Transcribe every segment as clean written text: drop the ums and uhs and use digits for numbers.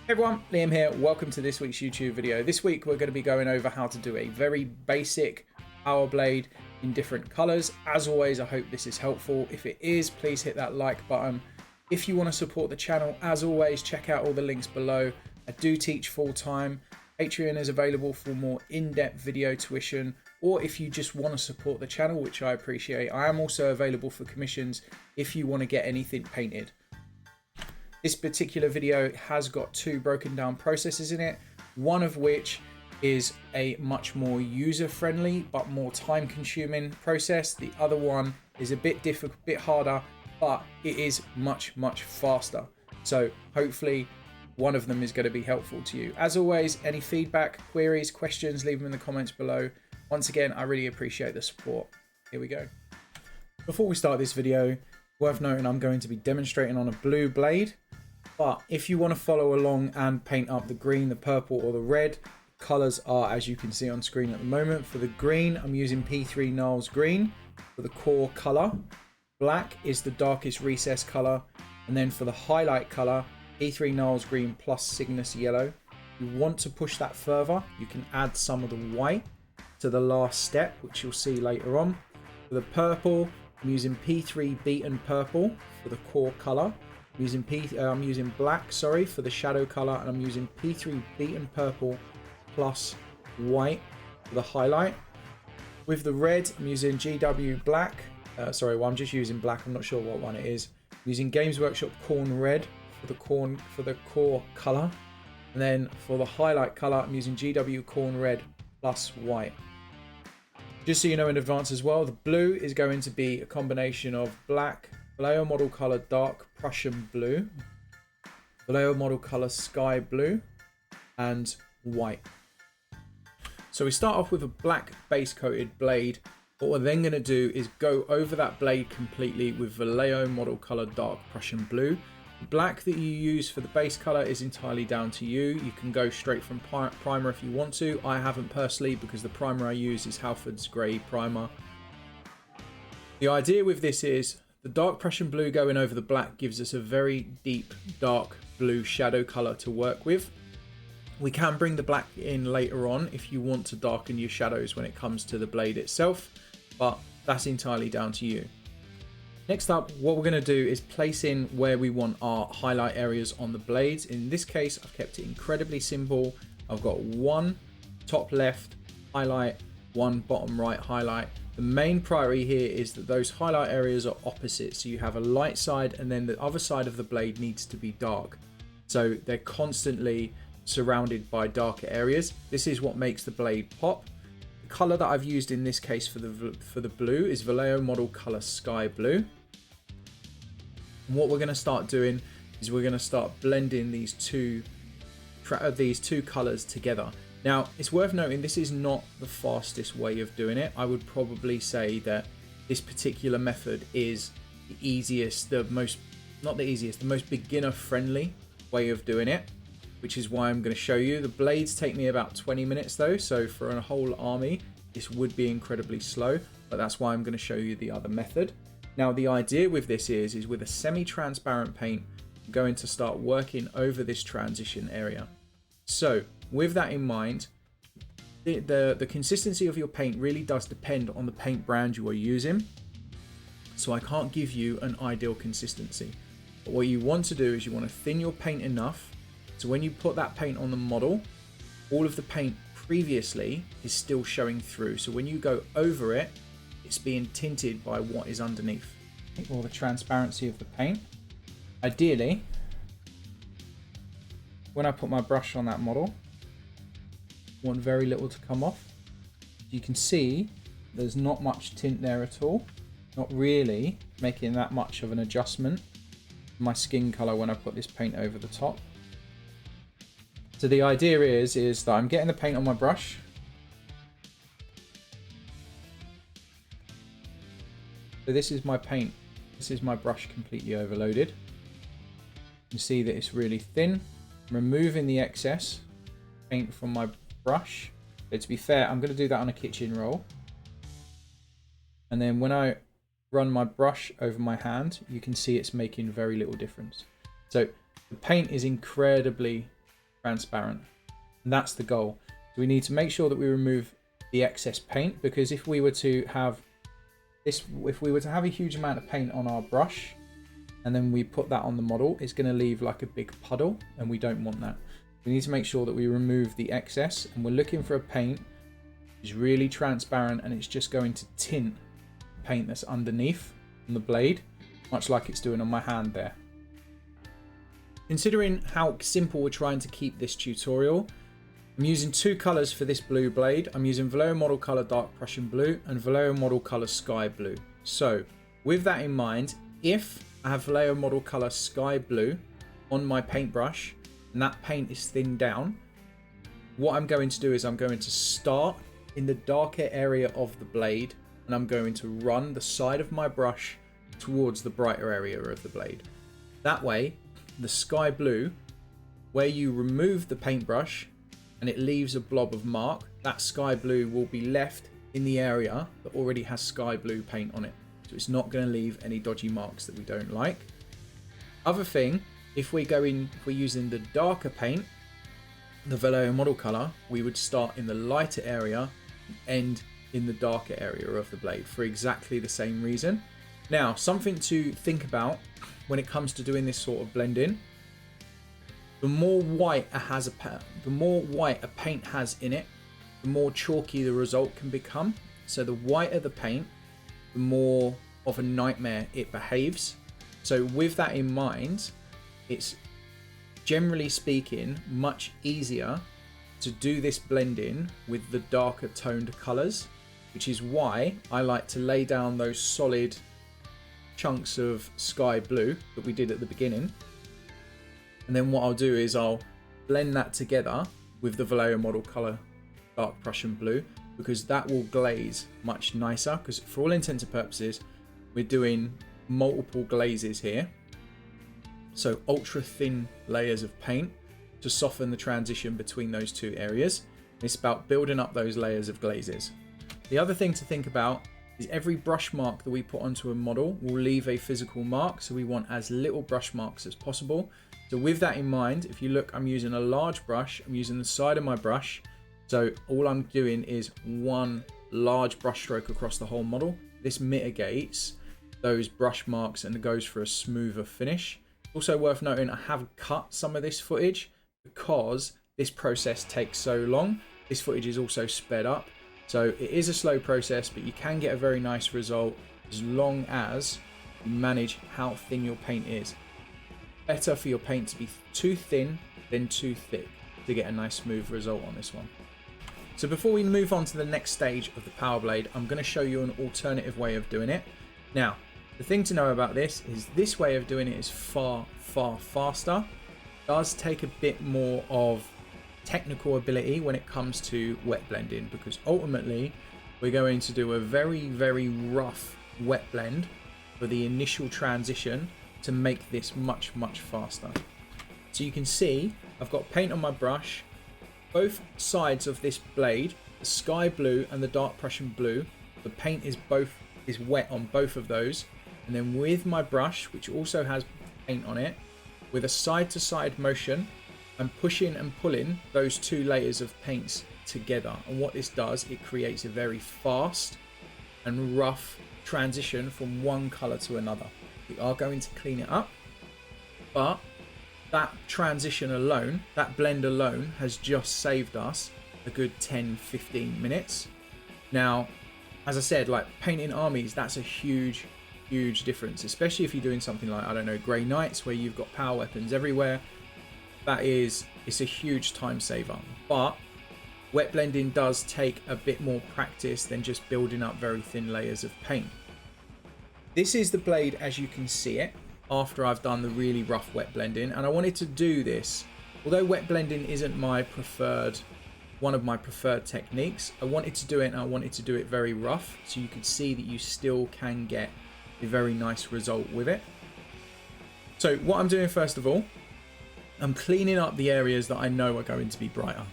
Hey everyone, Liam here. Welcome to this week's YouTube video. This week we're going to be going over how to do a very basic power blade in different colors. As always, I hope this is helpful. If it is, please hit that like button. If you want to support the channel, as always, check out all the links below. I do teach full-time. Patreon is available for more in-depth video tuition, or if you just want to support the channel, which I appreciate. I am also available for commissions if you want to get anything painted. This particular video has got two broken down processes in it, one of which is a much more user-friendly but more time-consuming process. The other one is a bit difficult, a bit harder, but it is much faster. So hopefully one of them is going to be helpful to you. As always, any feedback, queries, questions, leave them in the comments below. Once again, I really appreciate the support. Here we go. Before we start this video, worth noting I'm going to be demonstrating on a blue blade. But if you want to follow along and paint up the green, the purple or the red, colors are as you can see on screen at the moment. For the green, I'm using P3 Gnarls Green for the core color. Black is the darkest recess color. And then for the highlight color, P3 Gnarls Green plus Cygnus Yellow. If you want to push that further, you can add some of the white to the last step, which you'll see later on. For the purple, I'm using P3 Beaten Purple for the core color. I'm using black, sorry, for the shadow color, and I'm using P3 Beaten Purple plus white for the highlight. With the red, I'm using GW Black. I'm just using black. I'm not sure what one it is. I'm using Games Workshop Corn Red for the core color, and then for the highlight color, I'm using GW Corn Red plus white. Just so you know in advance as well, the blue is going to be a combination of black, Vallejo Model Color Dark Prussian Blue, Vallejo Model Color Sky Blue, and white. So we start off with a black base coated blade. What we're then going to do is go over that blade completely with Vallejo Model Color Dark Prussian Blue. The black that you use for the base color is entirely down to you. You can go straight from primer if you want to. I haven't personally, because the primer I use is Halford's Grey Primer. The idea with this is the dark Prussian blue going over the black gives us a very deep dark blue shadow color to work with. We can bring the black in later on if you want to darken your shadows when it comes to the blade itself, but that's entirely down to you. Next up, what we're going to do is place in where we want our highlight areas on the blades. In this case, I've kept it incredibly simple. I've got one top left highlight, one bottom right highlight. The main priority here is that those highlight areas are opposite. So you have a light side and then the other side of the blade needs to be dark. So they're constantly surrounded by darker areas. This is what makes the blade pop. The color that I've used in this case for the blue is Vallejo Model Color Sky Blue. And what we're going to start doing is we're going to start blending these two colors together. Now, it's worth noting this is not the fastest way of doing it. I would probably say that this particular method is the easiest, the most beginner friendly way of doing it, which is why I'm going to show you. The blades take me about 20 minutes though, so for a whole army, this would be incredibly slow, but that's why I'm going to show you the other method. Now, the idea with this is with a semi-transparent paint, I'm going to start working over this transition area. So with that in mind, the consistency of your paint really does depend on the paint brand you are using. So I can't give you an ideal consistency. But what you want to do is you want to thin your paint enough so when you put that paint on the model, all of the paint previously is still showing through. So when you go over it, it's being tinted by what is underneath. Or the transparency of the paint. Ideally, when I put my brush on that model, I want very little to come off. You can see there's not much tint there at all. Not really making that much of an adjustment to my skin color when I put this paint over the top. So the idea is that I'm getting the paint on my brush. So this is my paint. This is my brush completely overloaded. You can see that it's really thin. I'm removing the excess paint from my brush. But to be fair, I'm going to do that on a kitchen roll. And then when I run my brush over my hand, you can see it's making very little difference. So the paint is incredibly transparent. And that's the goal. So we need to make sure that we remove the excess paint, because if we were to have a huge amount of paint on our brush and then we put that on the model, it's going to leave like a big puddle, and we don't want that. We need to make sure that we remove the excess, and we're looking for a paint which is really transparent and it's just going to tint the paint that's underneath on the blade, much like it's doing on my hand there. Considering how simple we're trying to keep this tutorial, I'm using two colors for this blue blade. I'm using Vallejo Model Color Dark Prussian Blue and Vallejo Model Color Sky Blue. So with that in mind, if I have Vallejo Model Color Sky Blue on my paintbrush and that paint is thinned down, what I'm going to do is I'm going to start in the darker area of the blade, and I'm going to run the side of my brush towards the brighter area of the blade. That way, the sky blue, where you remove the paintbrush and it leaves a blob of mark, that sky blue will be left in the area that already has sky blue paint on it. So it's not going to leave any dodgy marks that we don't like. Other thing, if we're using the darker paint, the Vallejo model color, we would start in the lighter area and end in the darker area of the blade for exactly the same reason. Now, something to think about when it comes to doing this sort of blending: the more white a paint has in it, the more chalky the result can become. So the whiter the paint, the more of a nightmare it behaves. So with that in mind, it's generally speaking much easier to do this blending with the darker toned colors, which is why I like to lay down those solid chunks of sky blue that we did at the beginning. And then what I'll do is I'll blend that together with the Vallejo Model Color Dark Prussian Blue, because that will glaze much nicer, because for all intents and purposes we're doing multiple glazes here. So ultra thin layers of paint to soften the transition between those two areas. It's about building up those layers of glazes. The other thing to think about is every brush mark that we put onto a model will leave a physical mark, so we want as little brush marks as possible. So with that in mind, if you look, I'm using a large brush, I'm using the side of my brush, so all I'm doing is one large brush stroke across the whole model. This mitigates those brush marks and goes for a smoother finish. Also worth noting, I have cut some of this footage because this process takes so long. This footage is also sped up, so it is a slow process, but you can get a very nice result as long as you manage how thin your paint is. Better for your paint to be too thin than too thick to get a nice smooth result on this one. So before we move on to the next stage of the power blade, I'm going to show you an alternative way of doing it. Now, the thing to know about this is this way of doing it is far faster. It does take a bit more of technical ability when it comes to wet blending, because ultimately we're going to do a very rough wet blend for the initial transition to make this much faster. So you can see I've got paint on my brush. Both sides of this blade, the sky blue and the dark Prussian blue, the paint is wet on both of those. And then with my brush, which also has paint on it, with a side to side motion, I'm pushing and pulling those two layers of paints together. And what this does, it creates a very fast and rough transition from one color to another. We are going to clean it up, but that transition alone, that blend alone, has just saved us a good 10-15 minutes. Now, as I said, like painting armies, that's a huge difference, especially if you're doing something like, I don't know, Grey Knights, where you've got power weapons everywhere. It's a huge time saver. But wet blending does take a bit more practice than just building up very thin layers of paint. This is the blade as you can see it after I've done the really rough wet blending, and I wanted to do this, although wet blending isn't one of my preferred techniques, I wanted to do it, and I wanted to do it very rough so you could see that you still can get a very nice result with it. So what I'm doing first of all, I'm cleaning up the areas that I know are going to be brighter.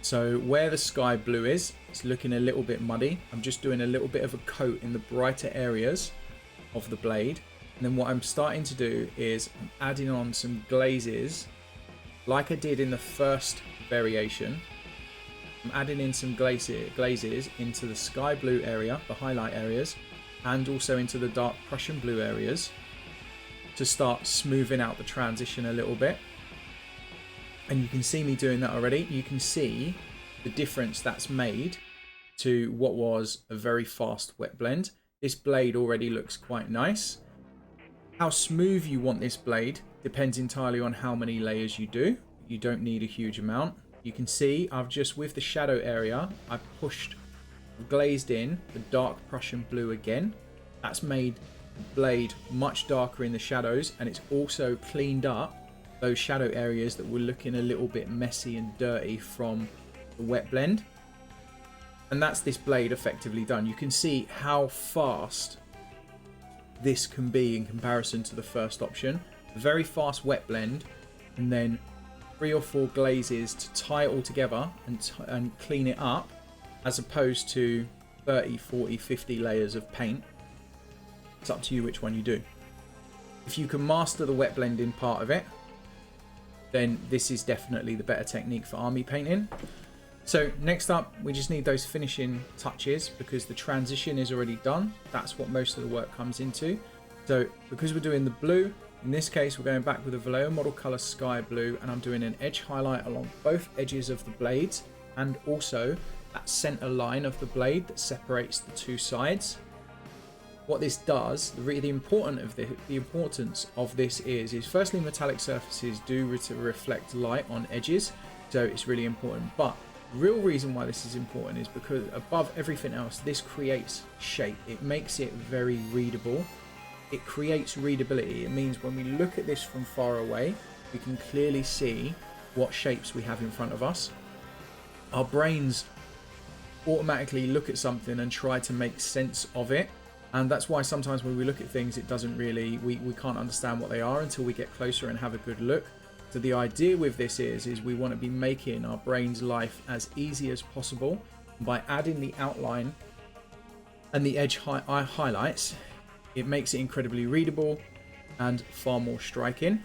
So where the sky blue is, it's looking a little bit muddy. I'm just doing a little bit of a coat in the brighter areas of the blade. And then what I'm starting to do is I'm adding on some glazes like I did in the first variation, I'm adding in some glazes into the sky blue area, the highlight areas, and also into the dark Prussian blue areas to start smoothing out the transition a little bit. And you can see me doing that already. You can see the difference that's made to what was a very fast wet blend. This blade already looks quite nice. How smooth you want this blade depends entirely on how many layers you do. You don't need a huge amount. You can see I've just, with the shadow area, I've glazed in the dark Prussian blue again. That's made the blade much darker in the shadows, and it's also cleaned up those shadow areas that were looking a little bit messy and dirty from the wet blend. And that's this blade effectively done. You can see how fast this can be in comparison to the first option. A very fast wet blend, and then 3 or 4 glazes to tie it all together and clean it up, as opposed to 30, 40, 50 layers of paint. It's up to you which one you do. If you can master the wet blending part of it, then this is definitely the better technique for army painting. So next up, we just need those finishing touches because the transition is already done. That's what most of the work comes into. So because we're doing the blue, in this case, we're going back with a Vallejo model color sky blue, and I'm doing an edge highlight along both edges of the blades and also that center line of the blade that separates the two sides. What this does, the importance of this is firstly, metallic surfaces do reflect light on edges, so it's really important. But the real reason why this is important is because above everything else, this creates shape. It makes it very readable. It creates readability. It means when we look at this from far away, we can clearly see what shapes we have in front of us. Our brains automatically look at something and try to make sense of it. And that's why sometimes when we look at things, it doesn't really, we can't understand what they are until we get closer and have a good look. So the idea with this is we want to be making our brain's life as easy as possible by adding the outline and the edge highlights. It makes it incredibly readable and far more striking,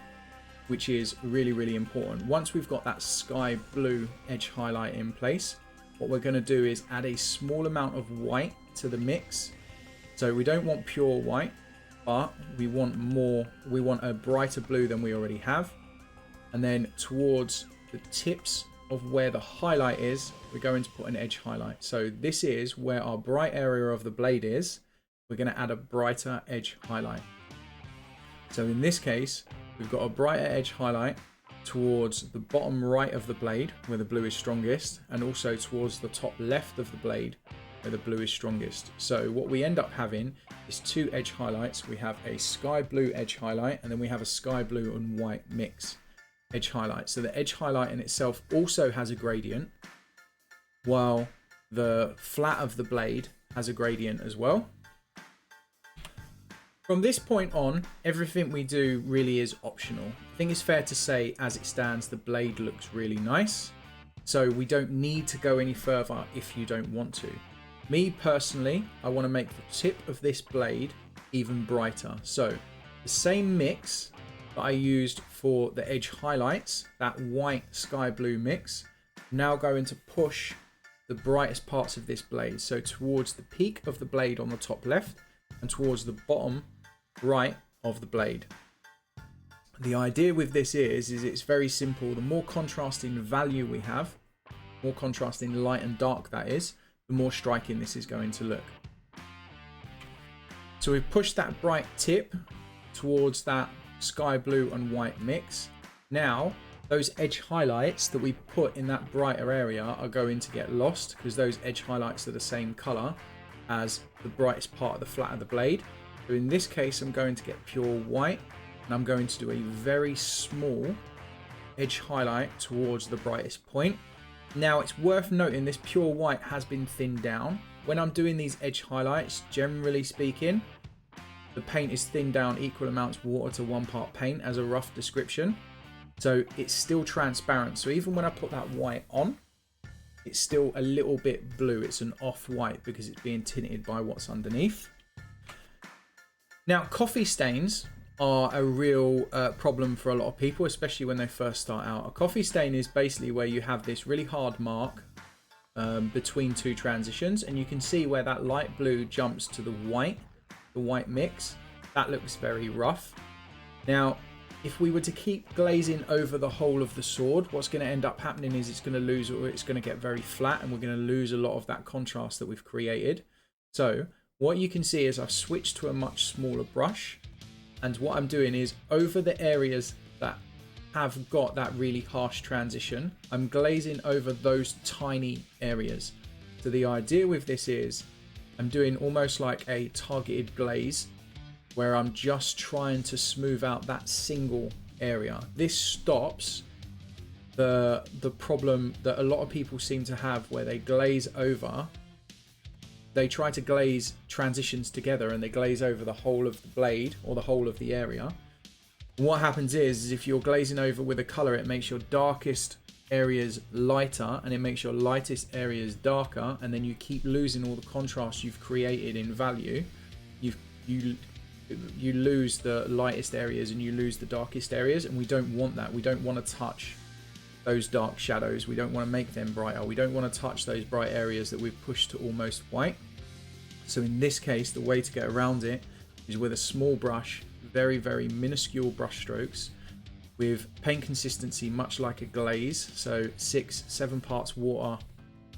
which is really, really important. Once we've got that sky blue edge highlight in place, what we're going to do is add a small amount of white to the mix. So we don't want pure white, but we want more, we want a brighter blue than we already have. And then towards the tips of where the highlight is, we're going to put an edge highlight. So this is where our bright area of the blade is. We're going to add a brighter edge highlight. So in this case, we've got a brighter edge highlight towards the bottom right of the blade where the blue is strongest, and also towards the top left of the blade where the blue is strongest. So what we end up having is 2 edge highlights. We have a sky blue edge highlight, and then we have a sky blue and white mix edge highlight. So the edge highlight in itself also has a gradient, while the flat of the blade has a gradient as well. From this point on, everything we do really is optional. I think it's fair to say, as it stands, the blade looks really nice. So we don't need to go any further if you don't want to. Me personally, I want to make the tip of this blade even brighter. So the same mix that I used for the edge highlights, that white sky blue mix, I'm now going to push the brightest parts of this blade. So towards the peak of the blade on the top left and towards the bottom right of the blade. The idea with this is it's very simple. The more contrasting value we have, more contrasting light and dark that is, the more striking this is going to look. So we've pushed that bright tip towards that sky blue and white mix. Now those edge highlights that we put in that brighter area are going to get lost because those edge highlights are the same color as the brightest part of the flat of the blade. So in this case, I'm going to get pure white, and I'm going to do a very small edge highlight towards the brightest point. Now it's worth noting this pure white has been thinned down. When I'm doing these edge highlights, generally speaking, the paint is thinned down equal amounts water to 1 part paint as a rough description. So it's still transparent. So even when I put that white on, it's still a little bit blue. It's an off-white because it's being tinted by what's underneath. Now, coffee stains are a real problem for a lot of people, especially when they first start out. A coffee stain is basically where you have this really hard mark between two transitions, and you can see where that light blue jumps to the white mix. That looks very rough. Now, if we were to keep glazing over the whole of the sword, what's going to end up happening is it's going to lose, or it's going to get very flat, and we're going to lose a lot of that contrast that we've created. So what you can see is I've switched to a much smaller brush, and what I'm doing is over the areas that have got that really harsh transition, I'm glazing over those tiny areas. So the idea with this is I'm doing almost like a targeted glaze, where I'm just trying to smooth out that single area. This stops the problem that a lot of people seem to have, where they glaze over, they try to glaze transitions together and they glaze over the whole of the blade or the whole of the area. What happens is if you're glazing over with a color, it makes your darkest areas lighter and it makes your lightest areas darker, and then you keep losing all the contrast you've created in value. You lose the lightest areas and you lose the darkest areas, and we don't want that. We don't want to touch those dark shadows. We don't want to make them brighter. We don't want to touch those bright areas that we've pushed to almost white. So in this case, the way to get around it is with a small brush, very, very minuscule brush strokes, with paint consistency much like a glaze, so 6-7 parts water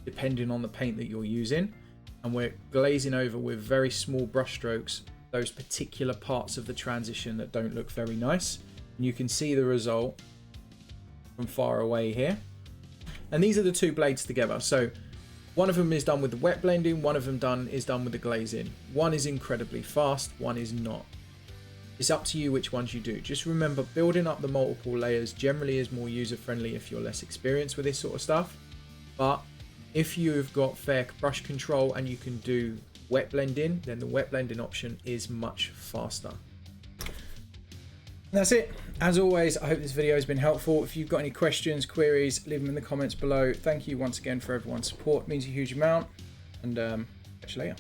depending on the paint that you're using, and we're glazing over with very small brush strokes those particular parts of the transition that don't look very nice. And you can see the result from far away here. And these are the two blades together. So one of them is done with the wet blending, one of them is done with the glazing. One is incredibly fast, one is not. It's up to you which ones you do. Just remember, building up the multiple layers generally is more user friendly if you're less experienced with this sort of stuff. But if you've got fair brush control and you can do wet blending, then the wet blending option is much faster. That's it. As always, I hope this video has been helpful. If you've got any questions, queries, leave them in the comments below. Thank you once again for everyone's support. It means a huge amount, and catch you later.